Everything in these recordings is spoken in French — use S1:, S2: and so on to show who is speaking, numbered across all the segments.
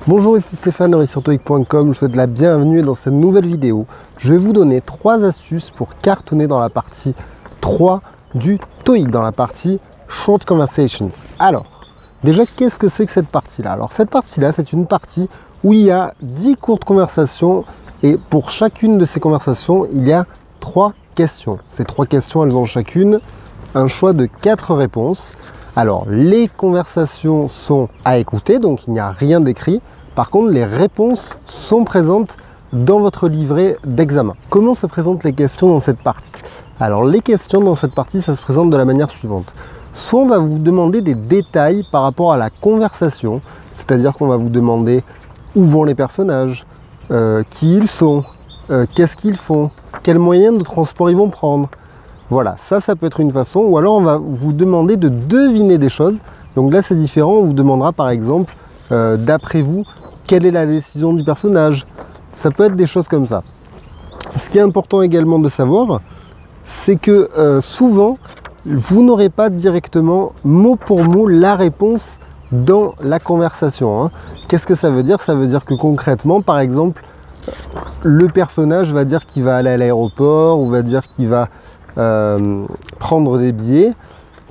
S1: Bonjour, ici Stéphane de réussirtoic.com, je vous souhaite la bienvenue dans cette nouvelle vidéo. Je vais vous donner 3 astuces pour cartonner dans la partie 3 du TOEIC, dans la partie Short Conversations. Alors, déjà, qu'est-ce que c'est que cette partie-là? Alors, cette partie-là, c'est une partie où il y a 10 courtes conversations et pour chacune de ces conversations, il y a 3 questions. Ces 3 questions, elles ont chacune un choix de 4 réponses. Alors, les conversations sont à écouter, donc il n'y a rien d'écrit. Par contre, les réponses sont présentes dans votre livret d'examen. Comment se présentent les questions dans cette partie? Alors, les questions dans cette partie, ça se présente de la manière suivante. Soit on va vous demander des détails par rapport à la conversation, c'est-à-dire qu'on va vous demander où vont les personnages, qui ils sont, qu'est-ce qu'ils font, quels moyens de transport ils vont prendre. Voilà, ça peut être une façon. Ou alors on va vous demander de deviner des choses. Donc là c'est différent, on vous demandera par exemple, d'après vous, quelle est la décision du personnage. Ça peut être des choses comme ça. Ce qui est important également de savoir, c'est que souvent, vous n'aurez pas directement mot pour mot la réponse dans la conversation, hein. Qu'est-ce que ça veut dire? Ça veut dire que concrètement, par exemple, le personnage va dire qu'il va aller à l'aéroport ou va dire qu'il va prendre des billets.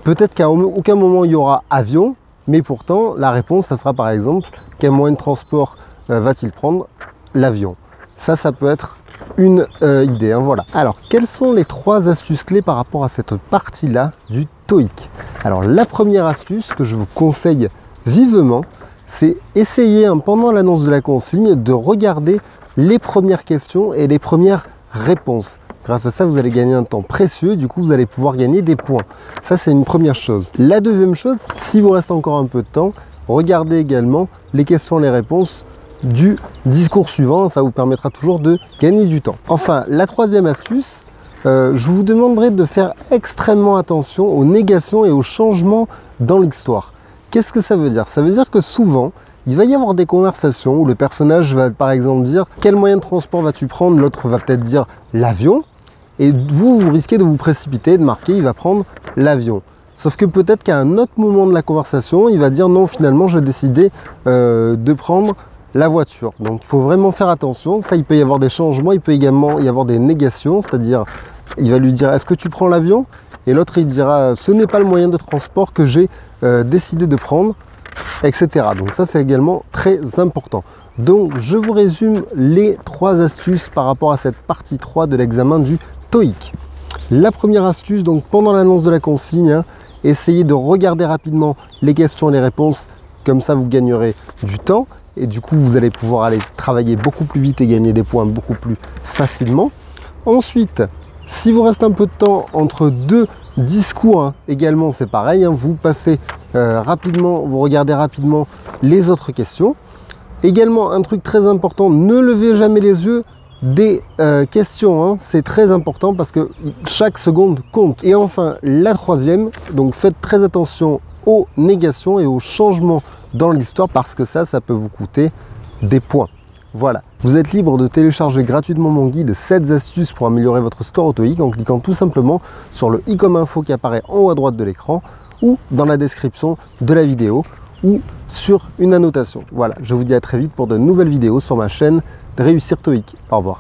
S1: Peut-être qu'à aucun moment il y aura avion, mais pourtant la réponse ça sera par exemple quel moyen de transport va-t-il prendre? L'avion. Ça peut être une idée, hein, voilà. Alors quelles sont les 3 astuces clés par rapport à cette partie là du TOEIC? Alors la première astuce que je vous conseille vivement, c'est essayer pendant l'annonce de la consigne de regarder les premières questions et les premières réponses. Grâce à ça, vous allez gagner un temps précieux, du coup, vous allez pouvoir gagner des points. Ça, c'est une première chose. La deuxième chose, si vous reste encore un peu de temps, regardez également les questions et les réponses du discours suivant. Ça vous permettra toujours de gagner du temps. Enfin, la troisième astuce, je vous demanderai de faire extrêmement attention aux négations et aux changements dans l'histoire. Qu'est-ce que ça veut dire? Ça veut dire que souvent, il va y avoir des conversations où le personnage va par exemple dire quel moyen de transport vas-tu prendre, l'autre va peut-être dire l'avion. Et vous risquez de vous précipiter, de marquer, il va prendre l'avion. Sauf que peut-être qu'à un autre moment de la conversation, il va dire non, finalement, j'ai décidé de prendre la voiture. Donc, il faut vraiment faire attention. Ça, il peut y avoir des changements, il peut également y avoir des négations, c'est-à-dire, il va lui dire, est-ce que tu prends l'avion? Et l'autre, il dira, ce n'est pas le moyen de transport que j'ai décidé de prendre, etc. Donc, ça, c'est également très important. Donc, je vous résume les 3 astuces par rapport à cette partie 3 de l'examen du TOEIC. La première astuce, donc pendant l'annonce de la consigne, hein, essayez de regarder rapidement les questions et les réponses, comme ça vous gagnerez du temps et du coup vous allez pouvoir aller travailler beaucoup plus vite et gagner des points beaucoup plus facilement. Ensuite, si vous reste un peu de temps entre 2 discours, hein, également c'est pareil, hein, vous passez rapidement, vous regardez rapidement les autres questions. Également un truc très important, ne levez jamais les yeux des questions, hein. C'est très important parce que chaque seconde compte. Et enfin la troisième, donc faites très attention aux négations et aux changements dans l'histoire parce que ça peut vous coûter des points. Voilà, vous êtes libre de télécharger gratuitement mon guide 7 astuces pour améliorer votre score au TOEIC en cliquant tout simplement sur le i comme info qui apparaît en haut à droite de l'écran ou dans la description de la vidéo ou sur une annotation. Voilà, je vous dis à très vite pour de nouvelles vidéos sur ma chaîne Réussir TOEIC. Au revoir.